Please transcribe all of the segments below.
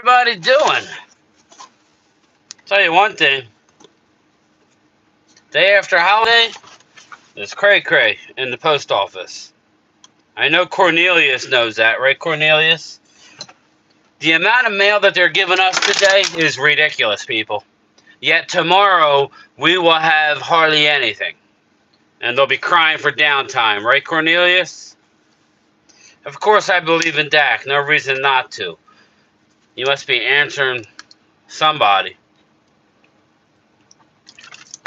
everybody doing? Tell you one thing. Day after holiday, there's cray-cray in the post office. I know Cornelius knows that, right, Cornelius? The amount of mail that they're giving us today is ridiculous, people. Yet tomorrow, we will have hardly anything. And they'll be crying for downtime, right, Cornelius? Of course, I believe in Dak. No reason not to. You must be answering somebody.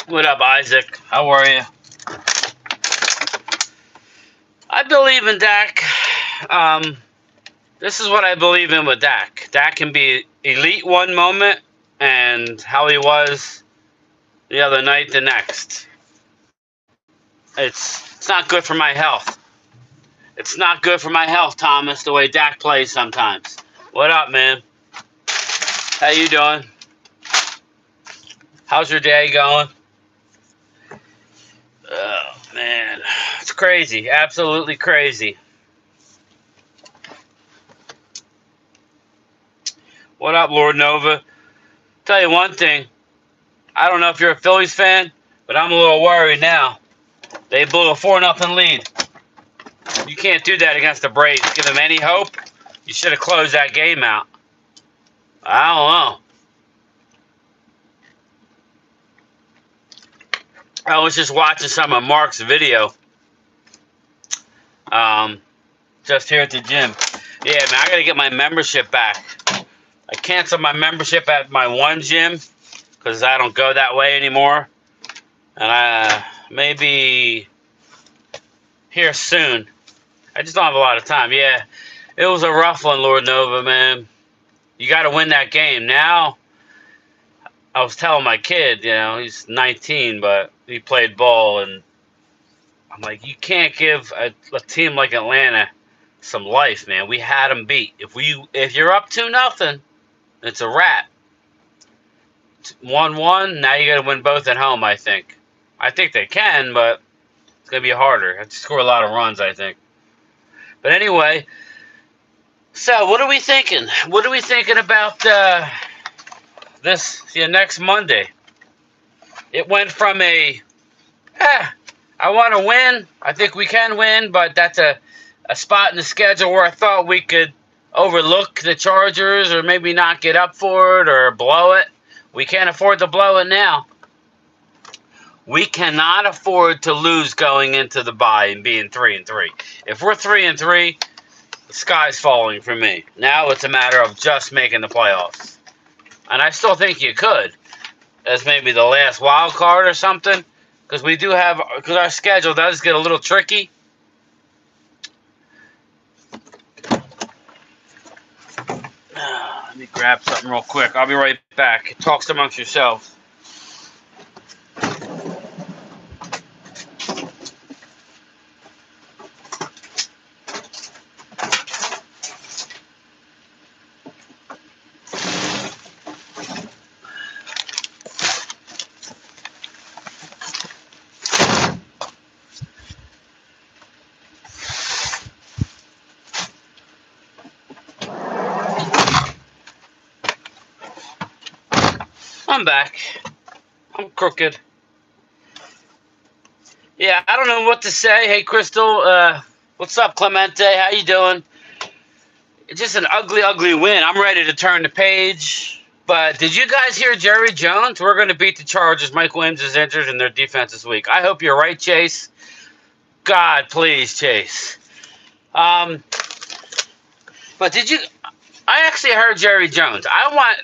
What up, Isaac? How are you? I believe in Dak. This is what I believe in with Dak. Dak can be elite one moment and how he was the other night the next. It's not good for my health. It's not good for my health, Thomas, the way Dak plays sometimes. What up, man? How you doing? How's your day going? Oh, man. It's crazy. Absolutely crazy. What up, Lord Nova? Tell you one thing. I don't know if you're a Phillies fan, but I'm a little worried now. They blew a 4-0 lead. You can't do that against the Braves. Give them any hope. You should have closed that game out. I don't know. I was just watching some of Mark's video. Just here at the gym. Yeah, man, I gotta get my membership back. I canceled my membership at my one gym because I don't go that way anymore. And maybe here soon. I just don't have a lot of time. Yeah, it was a rough one, Lord Nova, man. You got to win that game. Now, I was telling my kid, he's 19, but he played ball, and I'm like, you can't give a team like Atlanta some life, man. We had them beat. If you're up 2-0, it's a wrap. 1-1, now you got to win both at home, I think. I think they can, but it's going to be harder. Have to score a lot of runs, I think. But anyway, so what are we thinking? What are we thinking about this next Monday? It went from I want to win. I think we can win, but that's a spot in the schedule where I thought we could overlook the Chargers or maybe not get up for it or blow it. We can't afford to blow it now. We cannot afford to lose going into the bye and being 3-3. If we're 3-3, the sky's falling for me. Now it's a matter of just making the playoffs. And I still think you could, as maybe the last wild card or something, because our schedule does get a little tricky. Let me grab something real quick. I'll be right back. Talk amongst yourselves. I'm back. I'm crooked. Yeah, I don't know what to say. Hey, Crystal. What's up, Clemente? How you doing? It's just an ugly, ugly win. I'm ready to turn the page. But did you guys hear Jerry Jones? We're going to beat the Chargers. Mike Williams is injured and their defense is weak. I hope you're right, Chase. God, please, Chase. But did you... I actually heard Jerry Jones. I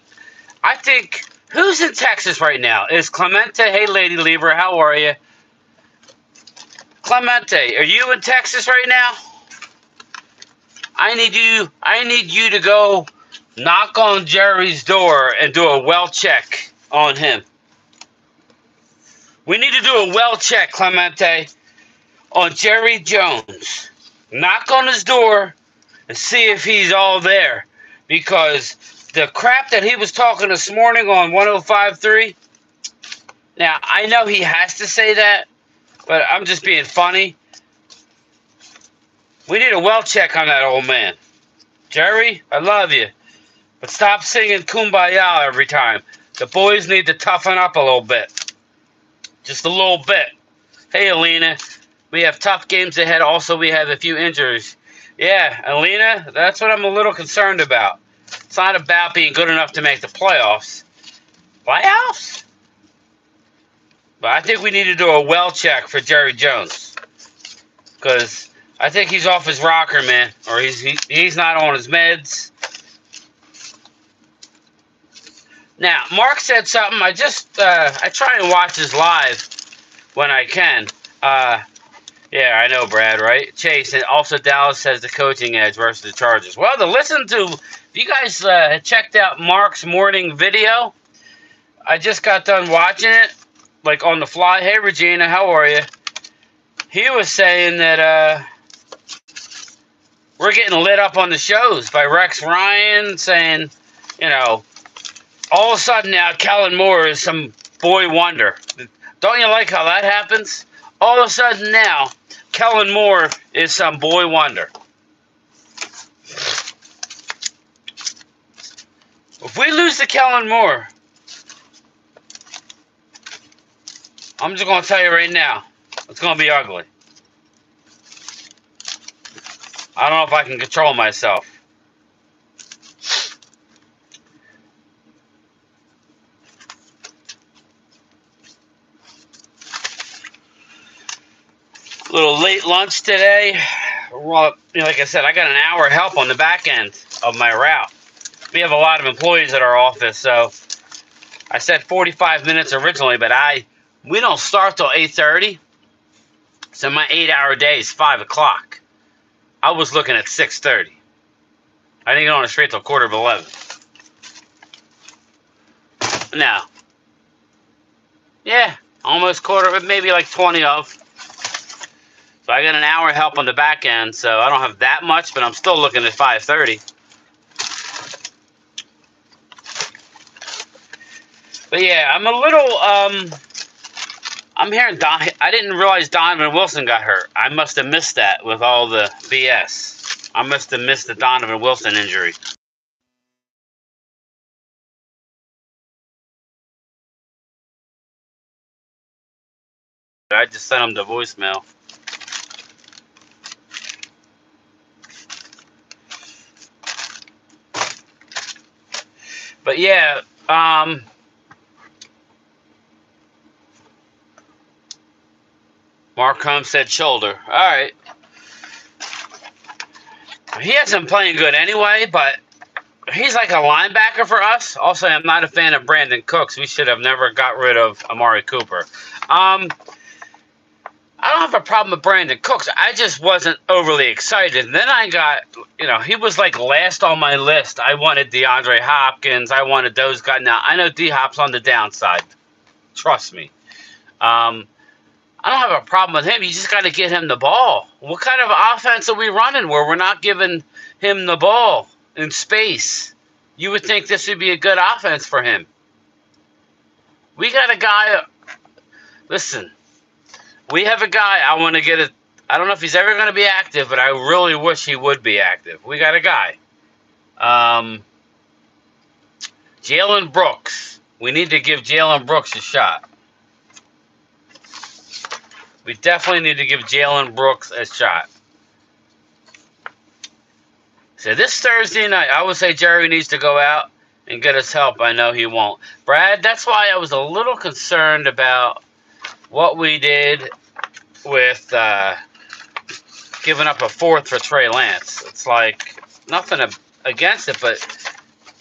think... Who's in Texas right now? Is Clemente? Hey, Lady Lever, how are you? Clemente, are you in Texas right now? I need you to go knock on Jerry's door and do a well check on him. We need to do a well check, Clemente, on Jerry Jones. Knock on his door and see if he's all there. Because the crap that he was talking this morning on 105.3, now, I know he has to say that, but I'm just being funny. We need a well check on that old man. Jerry, I love you. But stop singing Kumbaya every time. The boys need to toughen up a little bit. Just a little bit. Hey, Alina. We have tough games ahead. Also, we have a few injuries. Yeah, Alina, that's what I'm a little concerned about. It's not about being good enough to make the playoffs. Playoffs? But I think we need to do a well check for Jerry Jones. Because I think he's off his rocker, man. Or he's not on his meds. Now, Mark said something. I try and watch his live when I can. Yeah, I know, Brad, right? Chase, and also Dallas has the coaching edge versus the Chargers. Well, if you guys checked out Mark's morning video, I just got done watching it, like on the fly. Hey, Regina, how are you? He was saying that we're getting lit up on the shows by Rex Ryan saying, all of a sudden now Kellen Moore is some boy wonder. Don't you like how that happens? All of a sudden now, Kellen Moore is some boy wonder. If we lose to Kellen Moore, I'm just going to tell you right now, it's going to be ugly. I don't know if I can control myself. A little late lunch today. Well, like I said, I got an hour help on the back end of my route. We have a lot of employees at our office, so I said 45 minutes originally, but we don't start till 8:30. So my 8-hour day is 5 o'clock. I was looking at 6:30. I didn't get on the street till 11:15. Now, yeah, almost quarter, maybe like 20 of. So I got an hour help on the back end, so I don't have that much, but I'm still looking at 5:30. But yeah, I'm a little, I'm hearing I didn't realize Donovan Wilson got hurt. I must have missed that with all the BS. I must have missed the Donovan Wilson injury. I just sent him the voicemail. But yeah, Mark Holmes said shoulder. All right. He hasn't been playing good anyway, but he's like a linebacker for us. Also, I'm not a fan of Brandon Cooks. We should have never got rid of Amari Cooper. I don't have a problem with Brandon Cooks. I just wasn't overly excited. And then I got, he was like last on my list. I wanted DeAndre Hopkins. I wanted those guys. Now, I know D-Hop's on the downside. Trust me. I don't have a problem with him. You just got to get him the ball. What kind of offense are we running where we're not giving him the ball in space? You would think this would be a good offense for him. We got a guy. Listen, we have a guy. I want to get it. I don't know if he's ever going to be active, but I really wish he would be active. We got a guy. Jalen Brooks. We need to give Jalen Brooks a shot. We definitely need to give Jalen Brooks a shot. So this Thursday night, I would say Jerry needs to go out and get us help. I know he won't. Brad, that's why I was a little concerned about what we did with giving up a fourth for Trey Lance. It's like nothing against it, but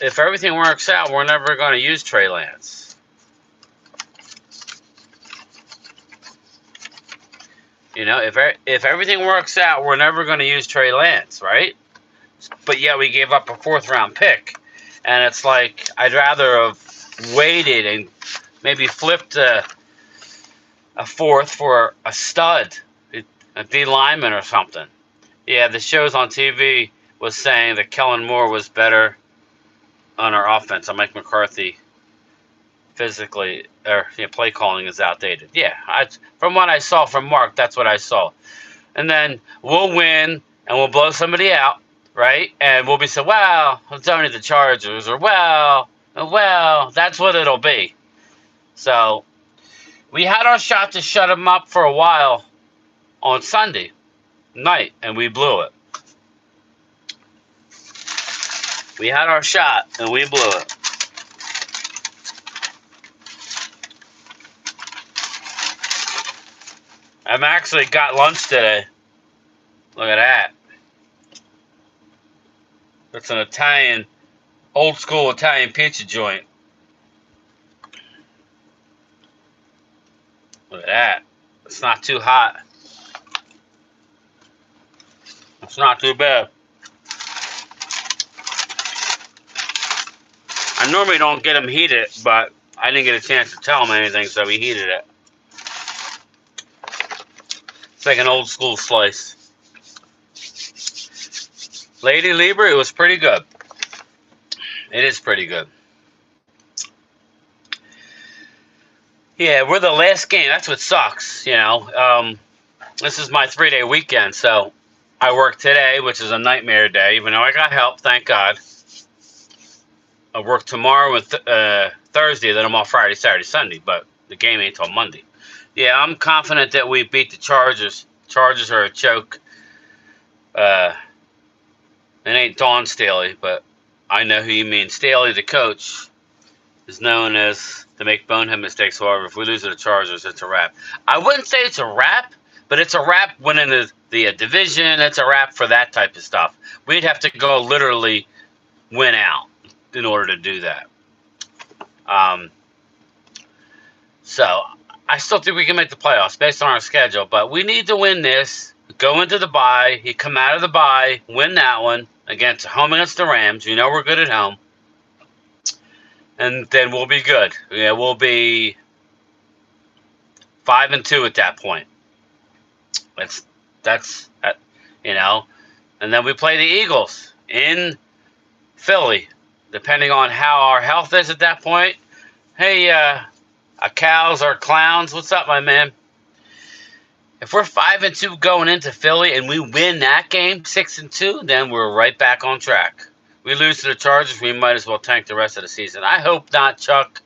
if everything works out, we're never going to use Trey Lance. If everything works out, we're never going to use Trey Lance, right? But yeah, we gave up a 4th-round pick. And it's like, I'd rather have waited and maybe flipped a 4th for a stud, a D lineman or something. Yeah, the shows on TV was saying that Kellen Moore was better on our offense. Mike McCarthy physically, or play calling is outdated. Yeah, from what I saw from Mark, that's what I saw. And then we'll win and we'll blow somebody out. right? And we'll be saying, well, it's only the Chargers, or well, that's what it'll be. So we had our shot to shut them up for a while on Sunday night, and we blew it. We had our shot, and we blew it. I've actually got lunch today. Look at that. It's an Italian, old school Italian pizza joint. Look at that. It's not too hot. It's not too bad. I normally don't get them heated, but I didn't get a chance to tell him anything, so we heated it. It's like an old school slice. Lady Lieber, it was pretty good. It is pretty good. Yeah, we're the last game. That's what sucks, you know. This is my 3-day weekend, so I work today, which is a nightmare day, even though I got help, thank God. I work tomorrow and Thursday, then I'm off Friday, Saturday, Sunday, but the game ain't till Monday. Yeah, I'm confident that we beat the Chargers. Chargers are a choke. It ain't Dawn Staley, but I know who you mean. Staley, the coach, is known as to make bonehead mistakes. However, if we lose to the Chargers, it's a wrap. I wouldn't say it's a wrap, but it's a wrap winning the division. It's a wrap for that type of stuff. We'd have to go literally win out in order to do that. So I still think we can make the playoffs based on our schedule, but we need to win this. Go into the bye. You come out of the bye, win that one home against the Rams. You know we're good at home. And then we'll be good. Yeah, we'll be 5-2 at that point. That's you know. And then we play the Eagles in Philly, depending on how our health is at that point. Hey, cows or clowns, what's up, my man? If we're 5-2 going into Philly and we win that game 6-2, then we're right back on track. We lose to the Chargers, we might as well tank the rest of the season. I hope not, Chuck.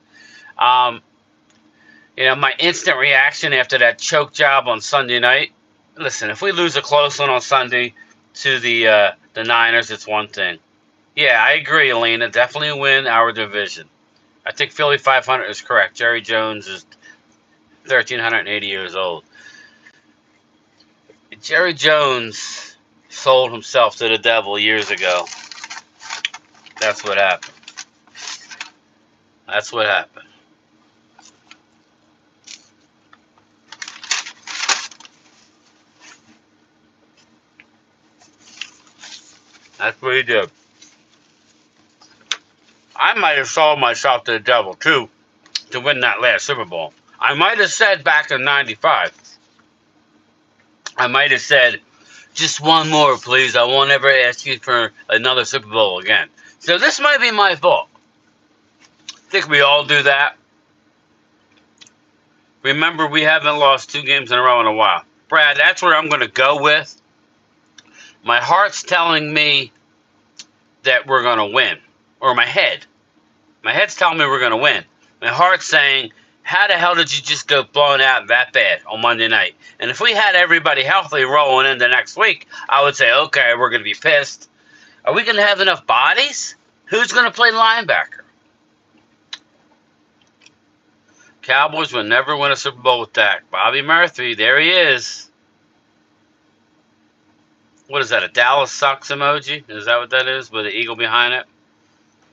You know, my instant reaction after that choke job on Sunday night. Listen, if we lose a close one on Sunday to the Niners, it's one thing. Yeah, I agree, Alina. Definitely win our division. I think Philly 500 is correct. Jerry Jones is 1,380 years old. Jerry Jones sold himself to the devil years ago. That's what happened. That's what happened. That's what he did. I might have sold myself to the devil, too, to win that last Super Bowl. I might have said back in 95, I might have said, just one more, please. I won't ever ask you for another Super Bowl again. So this might be my fault. I think we all do that. Remember, we haven't lost 2 games in a row in a while. Brad, that's where I'm going to go with. My heart's telling me that we're going to win. Or my head. My head's telling me we're going to win. My heart's saying, how the hell did you just go blown out that bad on Monday night? And if we had everybody healthy rolling into next week, I would say, okay, we're going to be pissed. Are we going to have enough bodies? Who's going to play linebacker? Cowboys will never win a Super Bowl with Dak. Bobby Murphy, there he is. What is that, a Dallas sucks emoji? Is that what that is, with the eagle behind it?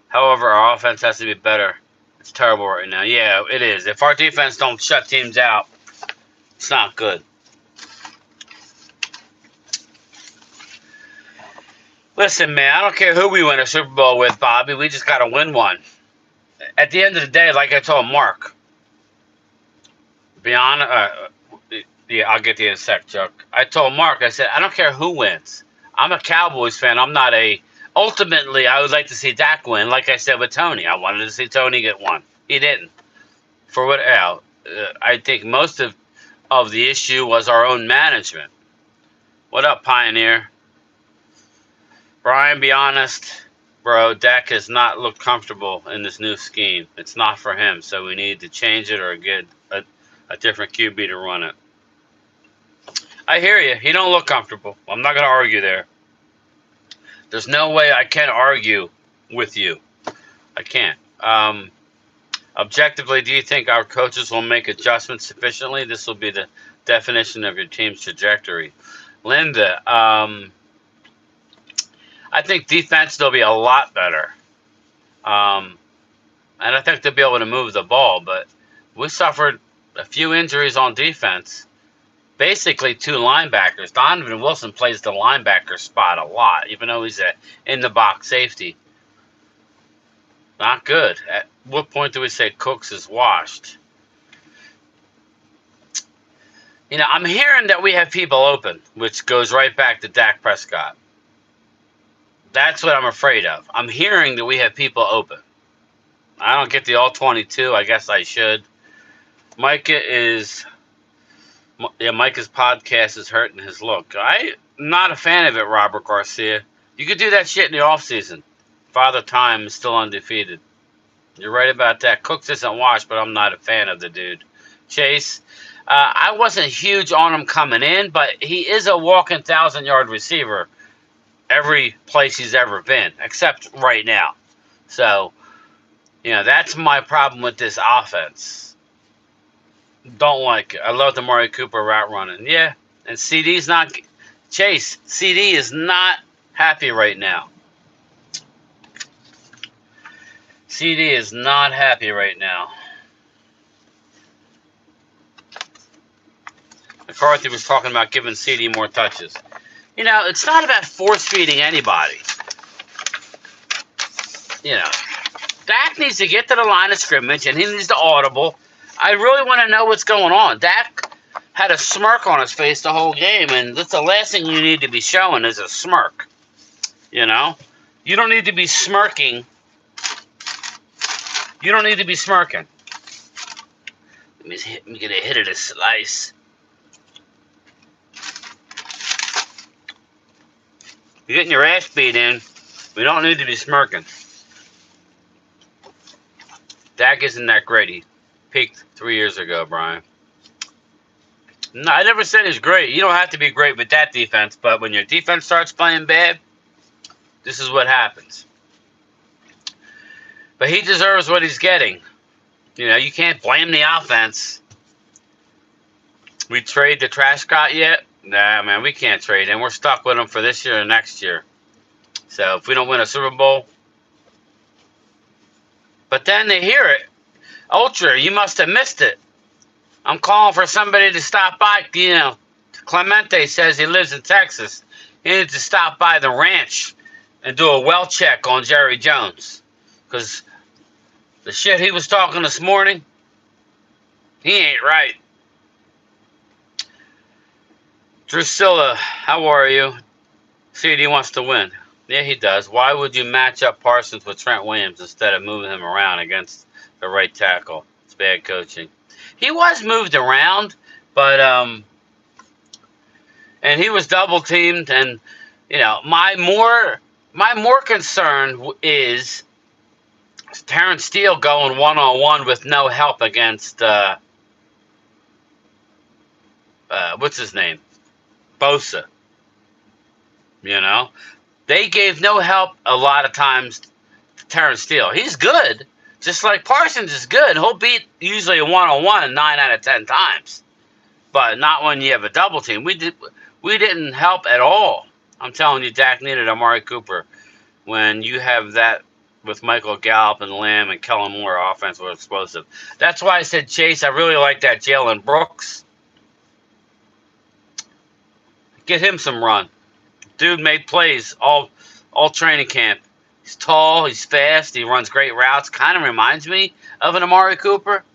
However, our offense has to be better. It's terrible right now. Yeah, it is. If our defense don't shut teams out, it's not good. Listen, man, I don't care who we win a Super Bowl with, Bobby. We just got to win one. At the end of the day, like I told Mark, yeah, I'll get to you in a sec, Chuck. I told Mark, I said, I don't care who wins. I'm a Cowboys fan. I'm not a... Ultimately, I would like to see Dak win, like I said with Tony. I wanted to see Tony get one. He didn't. For what else? I think most of the issue was our own management. What up, Pioneer? Brian, be honest, bro. Dak has not looked comfortable in this new scheme. It's not for him, so we need to change it or get a different QB to run it. I hear you. He don't look comfortable. I'm not going to argue there. There's no way I can argue with you. I can't. Objectively, do you think our coaches will make adjustments sufficiently? This will be the definition of your team's trajectory. Linda, I think defense they'll be a lot better. And I think they'll be able to move the ball, but we suffered a few injuries on defense. Basically, 2 linebackers. Donovan Wilson plays the linebacker spot a lot, even though he's a in-the-box safety. Not good. At what point do we say Cooks is washed? You know, I'm hearing that we have people open, which goes right back to Dak Prescott. That's what I'm afraid of. I'm hearing that we have people open. I don't get the all 22. I guess I should. Micah's podcast is hurting his look. I'm not a fan of it, Robert Garcia. You could do that shit in the offseason. Father Time is still undefeated. You're right about that. Cooks isn't washed, but I'm not a fan of the dude. Chase, I wasn't huge on him coming in, but he is a walking 1,000-yard receiver every place he's ever been, except right now. So, you know, that's my problem with this offense. Don't like it. I love the Amari Cooper route running. Yeah, and CD's not... Chase, CD is not happy right now. CD is not happy right now. McCarthy was talking about giving CD more touches. You know, it's not about force-feeding anybody. You know, Dak needs to get to the line of scrimmage, and he needs to audible. I really want to know what's going on. Dak had a smirk on his face the whole game, and that's the last thing you need to be showing is a smirk. You know? You don't need to be smirking. You don't need to be smirking. Let me get a hit of this slice. You're getting your ass beat in. We don't need to be smirking. Dak isn't that great. He peaked 3 years ago, Brian. No, I never said he's great. You don't have to be great with that defense, but when your defense starts playing bad, this is what happens. But he deserves what he's getting. You know, you can't blame the offense. We trade the trash got yet? Nah, man, we can't trade him. We're stuck with him for this year and next year. So if we don't win a Super Bowl. But then they hear it. Ultra, you must have missed it. I'm calling for somebody to stop by. You know, Clemente says he lives in Texas. He needs to stop by the ranch and do a well check on Jerry Jones. Because the shit he was talking this morning, he ain't right. Drusilla, how are you? CD wants to win. Yeah, he does. Why would you match up Parsons with Trent Williams instead of moving him around against the right tackle? It's bad coaching. He was moved around, but and he was double teamed. And you know, my more concern is Terrence Steele going 1-on-1 with no help against what's his name? Bosa. You know? They gave no help a lot of times to Terrence Steele. He's good. Just like Parsons is good. He'll beat usually a 1-on-1 9 out of 10 times. But not when you have a double team. We didn't help at all. I'm telling you, Dak needed Amari Cooper. When you have that with Michael Gallup and Lamb and Kellen Moore, offense was explosive. That's why I said, Chase, I really like that Jalen Brooks. Get him some run. Dude made plays all training camp. He's tall, he's fast, he runs great routes. Kind of reminds me of an Amari Cooper.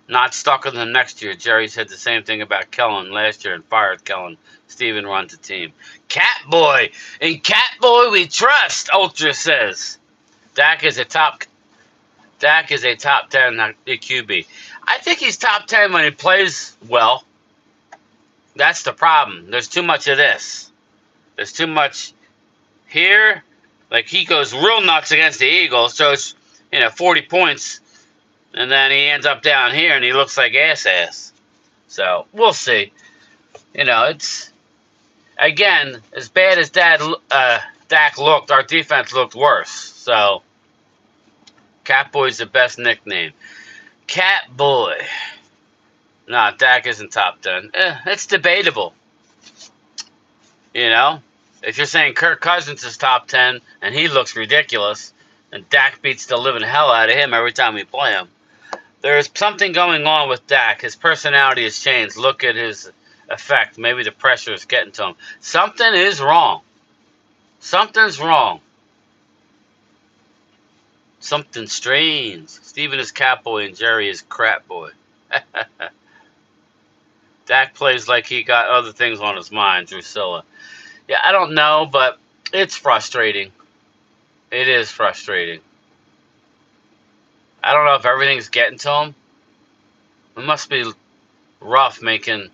Not stuck with him next year. Jerry said the same thing about Kellen last year and fired Kellen. Steven runs the team. Catboy. In Catboy we trust, Ultra says. Dak is a top 10 QB. I think he's top 10 when he plays well. That's the problem. There's too much of this. There's too much Here, like he goes real nuts against the Eagles, so it's 40 points, and then he ends up down here and he looks like ass. So we'll see. It's again as bad as Dak looked. Our defense looked worse. So Catboy's the best nickname. Catboy. No, Dak isn't top 10. It's debatable. If you're saying Kirk Cousins is top 10 and he looks ridiculous, and Dak beats the living hell out of him every time we play him, there's something going on with Dak. His personality has changed. Look at his effect. Maybe the pressure is getting to him. Something is wrong. Something's wrong. Something strange. Steven is Catboy and Jerry is Crapboy. Dak plays like he got other things on his mind, Drusilla. Yeah, I don't know, but it's frustrating. It is frustrating. I don't know if everything's getting to him. It must be rough making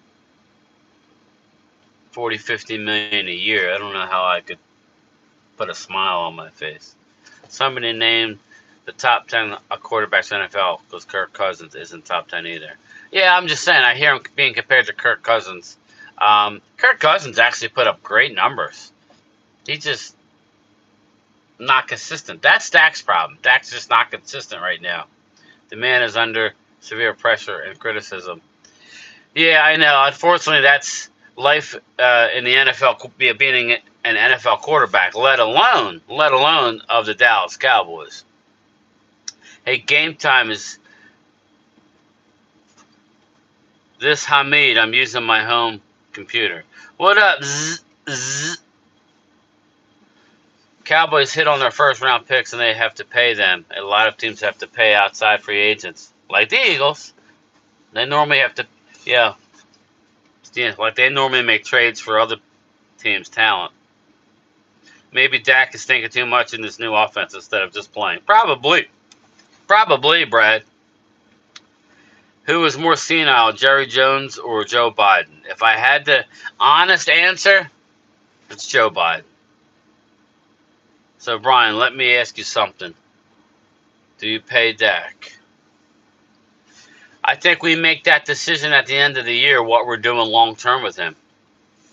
40, 50 million a year. I don't know how I could put a smile on my face. Somebody named the top 10 quarterbacks in NFL because Kirk Cousins isn't top 10 either. Yeah, I'm just saying. I hear him being compared to Kirk Cousins. Kirk Cousins actually put up great numbers. He's just not consistent. That's Dak's problem. Dak's just not consistent right now. The man is under severe pressure and criticism. Yeah, I know. Unfortunately, that's life in the NFL, being an NFL quarterback, let alone of the Dallas Cowboys. Hey, game time is this Hamid. I'm using my home computer. What up? Zzz, zzz. Cowboys hit on their first round picks and they have to pay them. A lot of teams have to pay outside free agents, like the Eagles. They normally have to, like they normally make trades for other teams' talent. Maybe Dak is thinking too much in this new offense instead of just playing. Probably, Brad. Who is more senile, Jerry Jones or Joe Biden? If I had the honest answer, it's Joe Biden. So, Brian, let me ask you something. Do you pay Dak? I think we make that decision at the end of the year, what we're doing long term with him.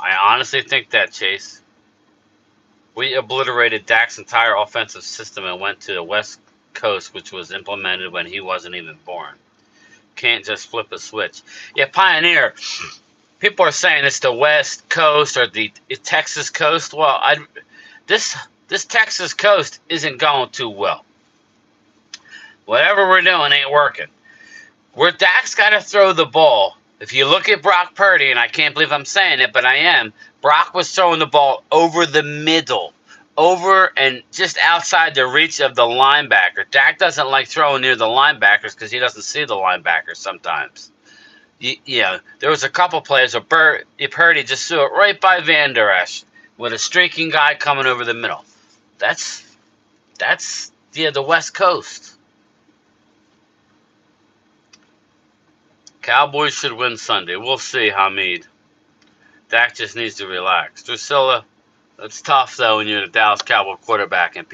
I honestly think that, Chase. We obliterated Dak's entire offensive system and went to the West Coast, which was implemented when he wasn't even born. Can't just flip a switch. Yeah, Pioneer. People are saying it's the West Coast or the Texas Coast. Well, this Texas Coast isn't going too well. Whatever we're doing ain't working. Where Dak's got to throw the ball. If you look at Brock Purdy, and I can't believe I'm saying it, but I am, Brock was throwing the ball over the middle, over and just outside the reach of the linebacker. Dak doesn't like throwing near the linebackers because he doesn't see the linebackers sometimes. There was a couple plays where Purdy just threw it right by Van Der Esch with a streaking guy coming over the middle. That's the West Coast. Cowboys should win Sunday. We'll see, Hamid. Dak just needs to relax. Drusilla, it's tough, though, when you're the Dallas Cowboy quarterback and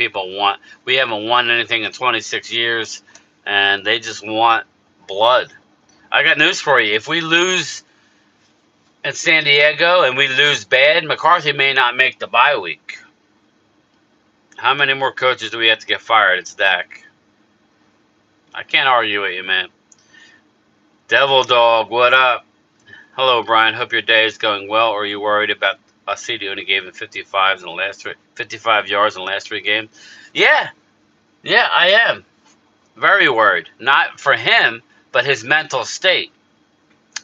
we haven't won anything in 26 years, and they just want blood. I got news for you. If we lose in San Diego and we lose bad, McCarthy may not make the bye week. How many more coaches do we have to get fired? It's Dak. I can't argue with you, man. Devil Dog, what up? Hello, Brian. Hope your day is going well. Or are you worried about Acetti only gave him 55 yards in the last three games? Yeah, I am. Very worried. Not for him, but his mental state.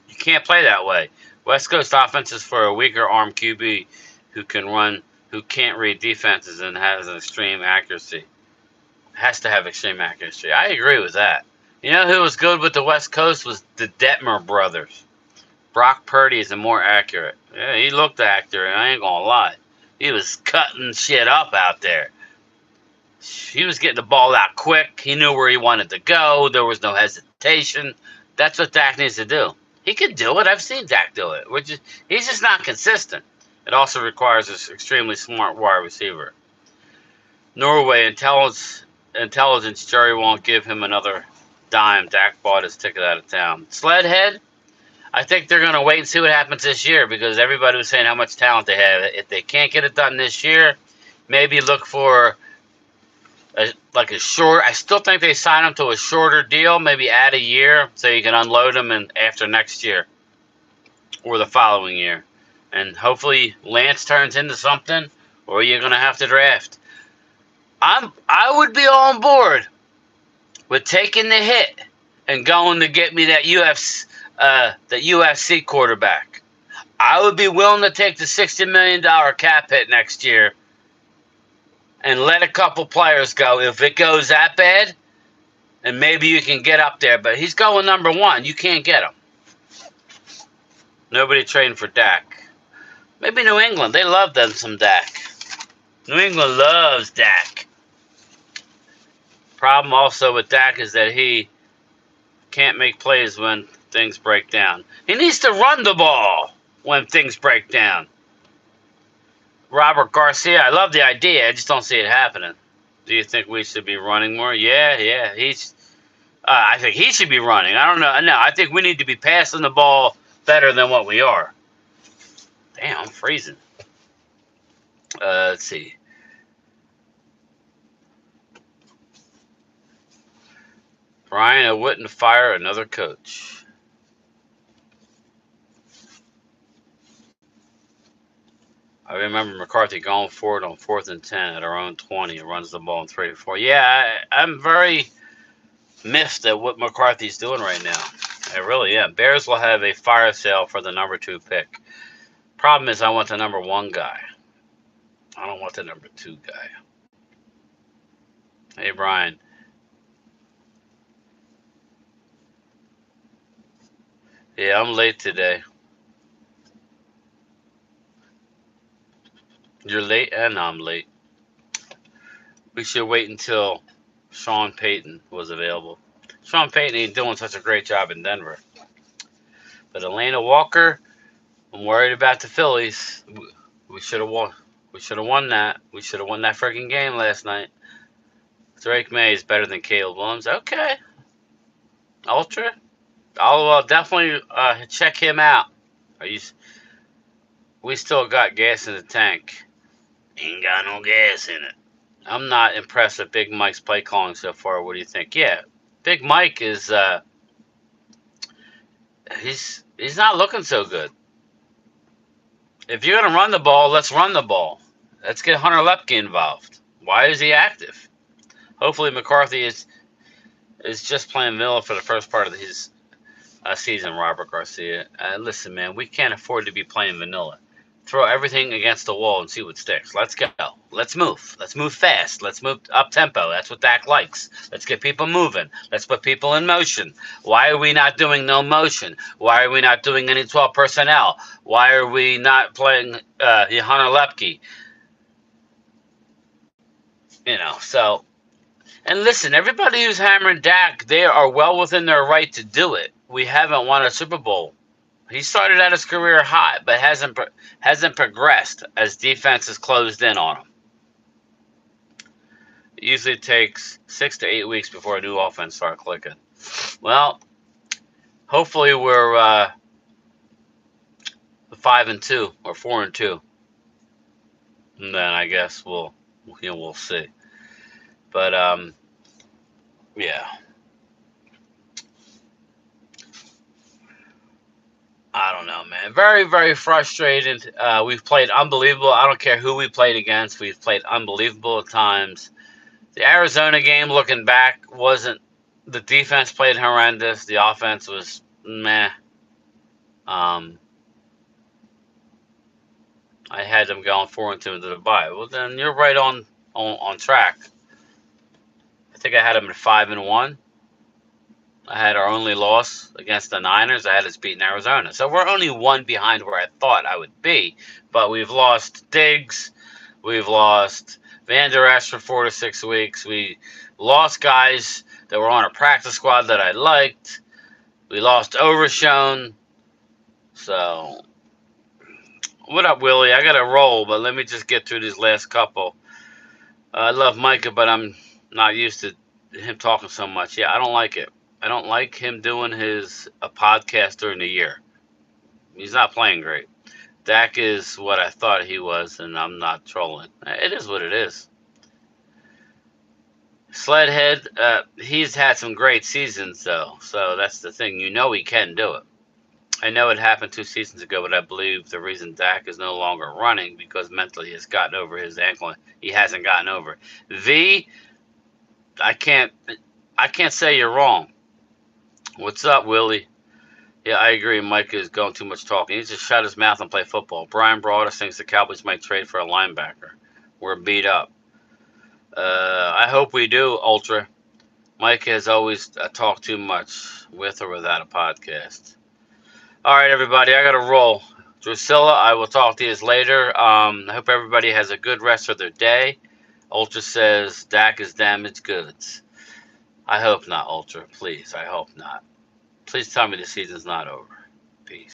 You can't play that way. West Coast offense is for a weaker arm QB who can't read defenses and has an extreme accuracy. Has to have extreme accuracy. I agree with that. You know who was good with the West Coast was the Detmer brothers. Brock Purdy is more accurate. Yeah, he looked accurate. I ain't gonna lie. He was cutting shit up out there. He was getting the ball out quick. He knew where he wanted to go. There was no hesitation. That's what Dak needs to do. He can do it. I've seen Dak do it. He's just not consistent. It also requires an extremely smart wide receiver. Norway intelligence jury won't give him another dime. Dak bought his ticket out of town. Sledhead, I think they're going to wait and see what happens this year because everybody was saying how much talent they have. If they can't get it done this year, maybe look for like a short. I still think they sign him to a shorter deal. Maybe add a year so you can unload him and after next year or the following year, and hopefully Lance turns into something, or you're going to have to draft. I would be on board with taking the hit and going to get me that UFC quarterback. I would be willing to take the $60 million cap hit next year and let a couple players go if it goes that bad, and maybe you can get up there. But he's going number one. You can't get him. Nobody trading for Dak. Maybe New England. They love them some Dak. New England loves Dak. Problem also with Dak is that he can't make plays when things break down. He needs to run the ball when things break down. Robert Garcia, I love the idea. I just don't see it happening. Do you think we should be running more? Yeah. I think he should be running. I don't know. No, I think we need to be passing the ball better than what we are. Damn, I'm freezing. Let's see. Brian, I wouldn't fire another coach. I remember McCarthy going for it on 4th and 10 at our own 20 and runs the ball in 3 or 4. Yeah, I'm very miffed at what McCarthy's doing right now. I really am. Bears will have a fire sale for the number 2 pick. Problem is, I want the number 1 guy. I don't want the number 2 guy. Hey, Brian. Yeah, I'm late today. You're late and I'm late. We should wait until Sean Payton was available. Sean Payton ain't doing such a great job in Denver. But Atlanta Walker, I'm worried about the Phillies. We should have won. We should have won that. We should have won that freaking game last night. Drake May is better than Caleb Williams. Okay. Ultra. I'll definitely check him out. We still got gas in the tank. Ain't got no gas in it. I'm not impressed with Big Mike's play calling so far. What do you think? Yeah, Big Mike is he's not looking so good. If you're gonna run the ball, let's run the ball. Let's get Hunter Lepke involved. Why is he active? Hopefully McCarthy is just playing vanilla for the first part of his season, Robert Garcia. Listen, man, we can't afford to be playing vanilla. Throw everything against the wall and see what sticks. Let's go. Let's move. Let's move fast. Let's move up tempo. That's what Dak likes. Let's get people moving. Let's put people in motion. Why are we not doing no motion? Why are we not doing any 12 personnel? Why are we not playing Hunter Lepke? So... And listen, everybody who's hammering Dak, they are well within their right to do it. We haven't won a Super Bowl. He started out his career hot, but hasn't progressed as defenses closed in on him. It usually takes 6 to 8 weeks before a new offense starts clicking. Well, hopefully we're 5-2 or 4-2. And then I guess we'll see. But yeah. I don't know, man. Very, very frustrated. We've played unbelievable. I don't care who we played against. We've played unbelievable at times. The Arizona game, looking back, wasn't. The defense played horrendous. The offense was meh. I had them going 4-2 into the bye. Well, then you're right on track. I think I had them at 5-1. I had our only loss against the Niners. I had us beating Arizona. So we're only one behind where I thought I would be. But we've lost Diggs. We've lost Van Der Esch for 4 to 6 weeks. We lost guys that were on a practice squad that I liked. We lost Overshone. So, what up, Willie? I got to roll, but let me just get through these last couple. I love Micah, but I'm not used to him talking so much. Yeah, I don't like it. I don't like him doing his a podcast during the year. He's not playing great. Dak is what I thought he was, and I'm not trolling. It is what it is. Sledhead, he's had some great seasons though, so that's the thing. You know he can do it. I know it happened 2 seasons ago, but I believe the reason Dak is no longer running because mentally he's gotten over his ankle. He hasn't gotten over. V, I can't, I can't say you're wrong. What's up, Willie? Yeah, I agree. Mike is going too much talking. He needs to shut his mouth and play football. Brian Broaddus thinks the Cowboys might trade for a linebacker. We're beat up. I hope we do, Ultra. Mike has always talked too much with or without a podcast. All right, everybody, I got to roll. Drusilla, I will talk to you later. I hope everybody has a good rest of their day. Ultra says Dak is damaged goods. I hope not, Ultra. Please, I hope not. Please tell me the season's not over. Peace.